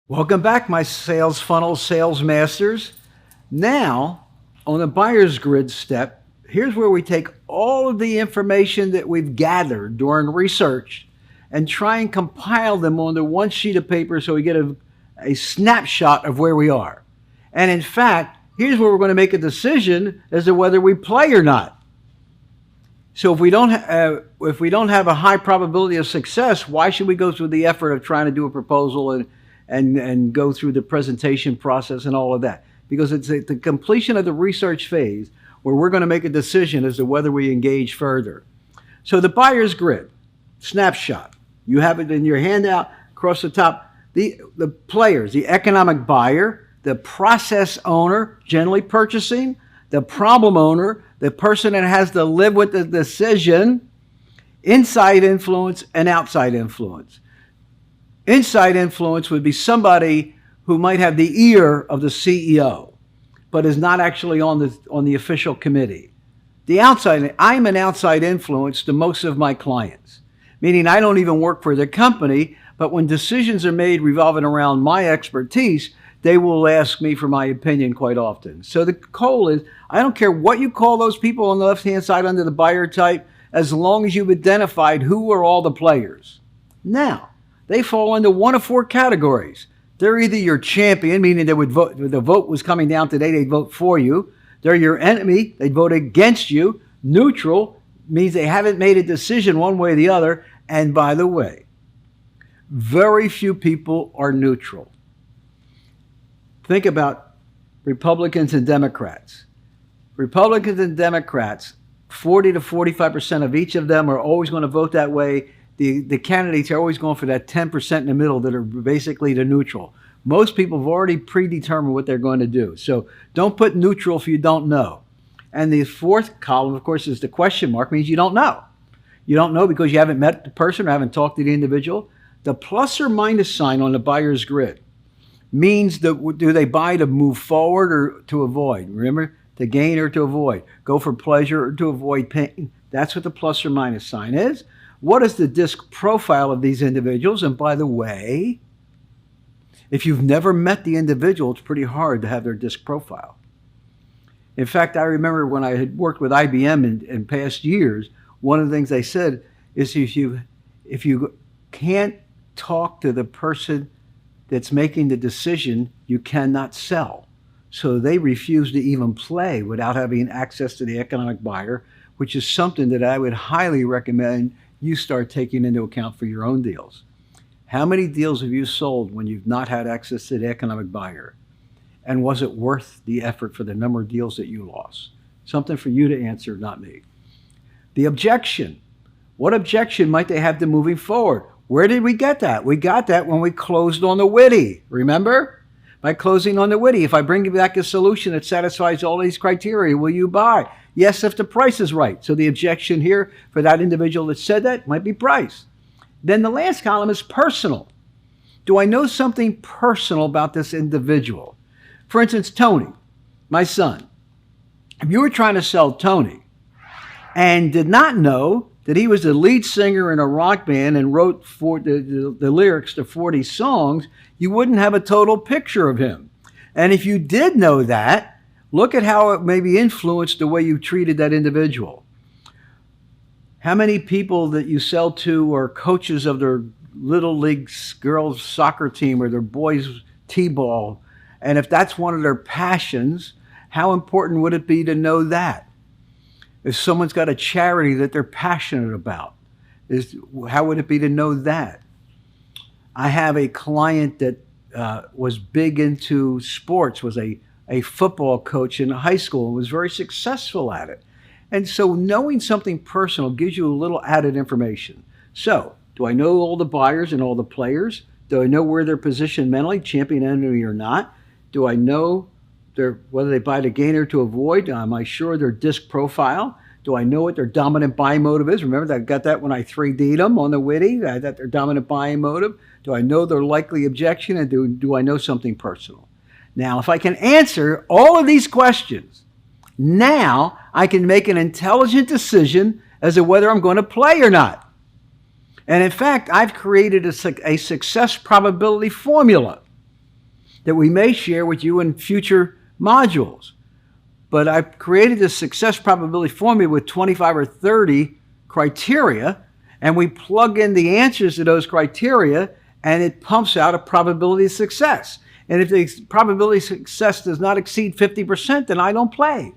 Welcome back, my sales funnel sales masters. Now, on the buyer's grid step, here's where we take all of the information that we've gathered during research and try and compile them onto one sheet of paper so we get a snapshot of where we are. And in fact, here's where we're going to make a decision as to whether we play or not. So if we don't have a high probability of success, why should we go through the effort of trying to do a proposal and go through the presentation process and all of that? Because it's at the completion of the research phase where we're going to make a decision as to whether we engage further. So the buyer's grid, snapshot. You have it in your handout across the top. The players, the economic buyer, the process owner, generally purchasing, the problem owner, the person that has to live with the decision, inside influence and outside influence. Inside influence would be somebody who might have the ear of the CEO, but is not actually on the official committee. The outside, I'm an outside influence to most of my clients, meaning I don't even work for the company, but when decisions are made revolving around my expertise, they will ask me for my opinion quite often. So the goal is, I don't care what you call those people on the left-hand side under the buyer type, as long as you've identified who are all the players. Now, they fall into one of four categories. They're either your champion, meaning they would vote, if the vote was coming down today, they'd vote for you. They're your enemy, they'd vote against you. Neutral means they haven't made a decision one way or the other. And by the way, very few people are neutral. Think about Republicans and Democrats. Republicans and Democrats, 40 to 45% of each of them are always going to vote that way. The candidates are always going for that 10% in the middle that are basically the neutral. Most people have already predetermined what they're going to do. So don't put neutral if you don't know. And the fourth column, of course, is the question mark, means you don't know. You don't know because you haven't met the person or haven't talked to the individual. The plus or minus sign on the buyer's grid means that do they buy to move forward or to avoid? Remember, to gain or to avoid. Go for pleasure or to avoid pain. That's what the plus or minus sign is. What is the disc profile of these individuals? And by the way, if you've never met the individual, it's pretty hard to have their disc profile. In fact, I remember when I had worked with IBM in past years, one of the things they said is if you can't talk to the person that's making the decision, you cannot sell. So they refuse to even play without having access to the economic buyer, which is something that I would highly recommend you start taking into account for your own deals. How many deals have you sold when you've not had access to the economic buyer? And was it worth the effort for the number of deals that you lost? Something for you to answer, not me. The objection. What objection might they have to moving forward? Where did we get that? We got that when we closed on the witty. Remember? By closing on the witty, if I bring you back a solution that satisfies all these criteria, will you buy? Yes, if the price is right. So the objection here for that individual that said that might be price. Then the last column is personal. Do I know something personal about this individual? For instance, Tony, my son. If you were trying to sell Tony and did not know that he was the lead singer in a rock band and wrote for the lyrics to 40 songs, you wouldn't have a total picture of him. And if you did know that, look at how it maybe influenced the way you treated that individual. How many people that you sell to are coaches of their little league girls soccer team or their boys t-ball? And if that's one of their passions, how important would it be to know that? If someone's got a charity that they're passionate about, how would it be to know that? I have a client that was big into sports, was a football coach in high school, and was very successful at it. And so knowing something personal gives you a little added information. So, do I know all the buyers and all the players? Do I know where they're positioned mentally, champion, enemy, or not? Do I know whether they buy to gain or to avoid? Am I sure their disc profile? Do I know what their dominant buying motive is? Remember that I got that when I 3D'd them on the witty, I got their dominant buying motive. Do I know their likely objection? And do I know something personal? Now, if I can answer all of these questions, now I can make an intelligent decision as to whether I'm going to play or not. And in fact, I've created a success probability formula that we may share with you in future modules. But I've created this success probability formula with 25 or 30 criteria, and we plug in the answers to those criteria, and it pumps out a probability of success. And if the probability of success does not exceed 50%, then I don't play.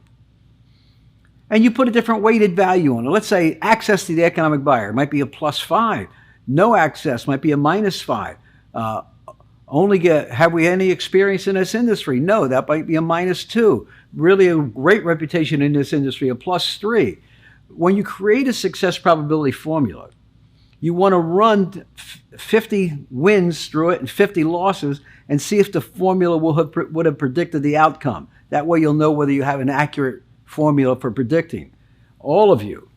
And you put a different weighted value on it. Let's say access to the economic buyer might be a +5. No access might be a -5. Have we any experience in this industry? No, that might be a -2. Really a great reputation in this industry, a +3. When you create a success probability formula, you want to run 50 wins through it and 50 losses and see if the formula would have predicted the outcome. That way you'll know whether you have an accurate formula for predicting. All of you,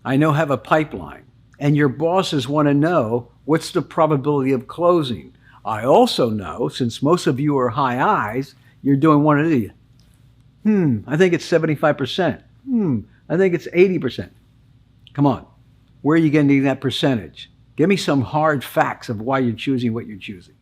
I know, have a pipeline, and your bosses want to know what's the probability of closing. I also know, since most of you are high I's, you're doing one of these. I think it's 75%. I think it's 80%. Come on. Where are you getting that percentage? Give me some hard facts of why you're choosing what you're choosing.